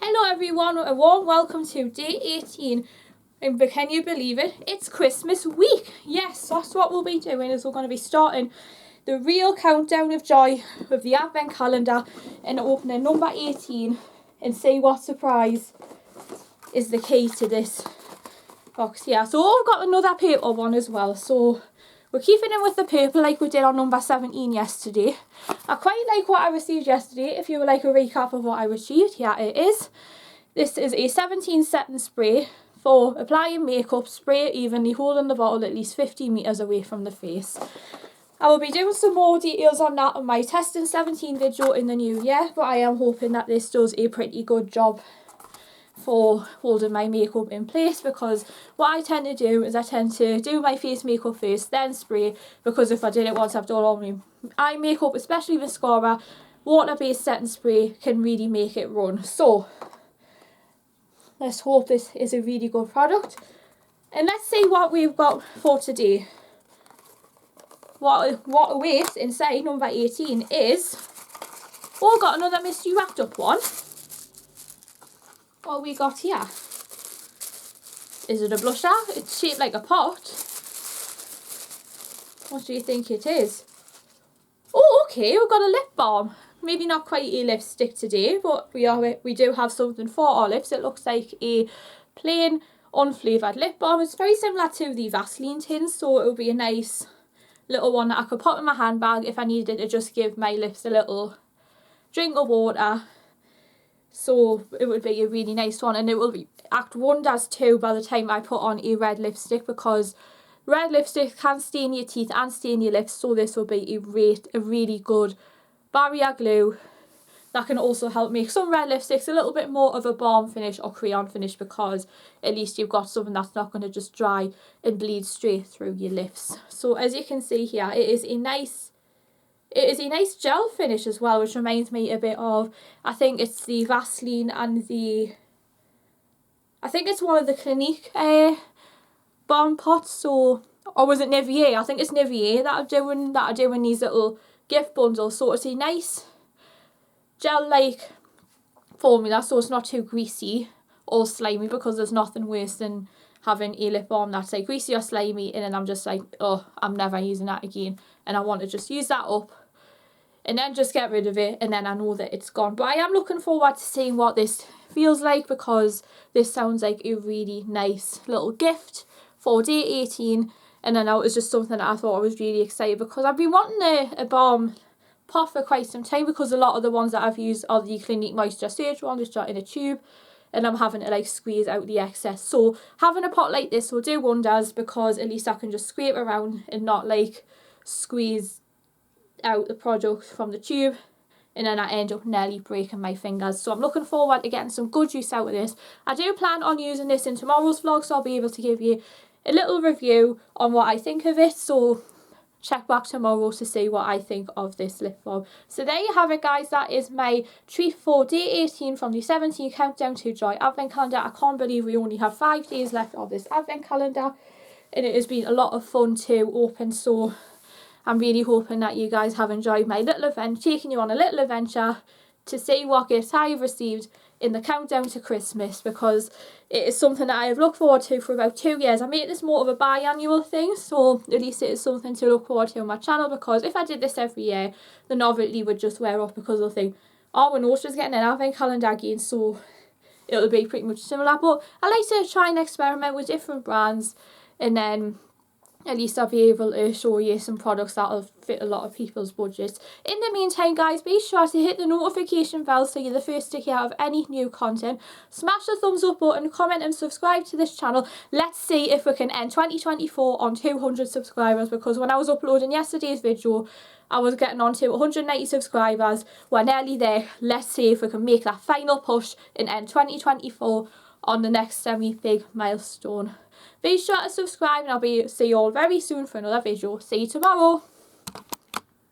Hello everyone, a warm welcome to day 18, and can you believe it? It's Christmas week. Yes, that's what we'll be doing, is we're going to be starting the real countdown of joy with the advent calendar and opening number 18 and see what surprise is the key to this box here. So I've got another paper one as well, so we're keeping it with the paper like we did on number 17 yesterday. I quite like what I received yesterday. If you would like a recap of what I received, here it is. This is a 17 setting spray for applying makeup. Spray evenly, holding the bottle at least 50 metres away from the face. I will be doing some more details on that on my testing 17 video in the new year, but I am hoping that this does a pretty good job for holding my makeup in place, because what I tend to do is I tend to do my face makeup first, then spray, because if I did it once I've done all my eye makeup, especially mascara, water-based setting spray can really make it run. So let's hope this is a really good product, and let's see what we've got for today. What awaits inside number 18 is, oh, got another mystery wrapped up one. What we got here? Is it a blusher? It's shaped like a pot. What do you think it is? Oh, okay, we've got a lip balm. Maybe not quite a lipstick today, but we do have something for our lips. It looks like a plain unflavoured lip balm. It's very similar to the Vaseline tin, so it'll be a nice little one that I could pop in my handbag if I needed to just give my lips a little drink of water. So it would be a really nice one, and it will act wonders too by the time I put on a red lipstick, because red lipstick can stain your teeth and stain your lips, so this will be a really good barrier glue that can also help make some red lipsticks a little bit more of a balm finish or crayon finish, because at least you've got something that's not going to just dry and bleed straight through your lips. So as you can see here, it is a nice gel finish as well, which reminds me a bit of, I think it's the Vaseline and I think it's one of the Clinique balm pots, so, or was it Nivea? I think it's Nivea that are doing these little gift bundles. So it's a nice gel-like formula, so it's not too greasy or slimy, because there's nothing worse than having a lip balm that's like greasy or slimy and then I'm just like, oh, I'm never using that again, and I want to just use that up and then just get rid of it, and then I know that it's gone. But I am looking forward to seeing what this feels like, because this sounds like a really nice little gift for day 18. And then it was just something that I thought I was really excited, because I've been wanting a balm pot for quite some time, because a lot of the ones that I've used are the Clinique Moisture Surge one, just in a tube, and I'm having to like squeeze out the excess. So having a pot like this will do wonders, because at least I can just scrape around and not like squeeze out the product from the tube, and then I end up nearly breaking my fingers. So I'm looking forward to getting some good use out of this. I do plan on using this in tomorrow's vlog, so I'll be able to give you a little review on what I think of it. So check back tomorrow to see what I think of this lip balm. So there you have it, guys. That is my treat for day 18 from the 17 Countdown to Joy Advent Calendar. I can't believe we only have 5 days left of this Advent Calendar, and it has been a lot of fun to open. So I'm really hoping that you guys have enjoyed my little event, taking you on a little adventure to see what gifts I have received in the countdown to Christmas, because it is something that I have looked forward to for about 2 years. I made this more of a biannual thing, so at least it is something to look forward to on my channel, because if I did this every year, the novelty would just wear off, because they'll think, oh, we're not just getting an advent calendar again, so it'll be pretty much similar. But I like to try and experiment with different brands, and then at least I'll be able to show you some products that'll fit a lot of people's budgets. In the meantime, guys, be sure to hit the notification bell so you're the first to hear of any new content. Smash the thumbs up button, comment and subscribe to this channel. Let's see if we can end 2024 on 200 subscribers, because when I was uploading yesterday's video, I was getting on to 190 subscribers. We're nearly there. Let's see if we can make that final push and end 2024 on the next semi-big milestone. Be sure to subscribe, and I'll see you all very soon for another video. See you tomorrow.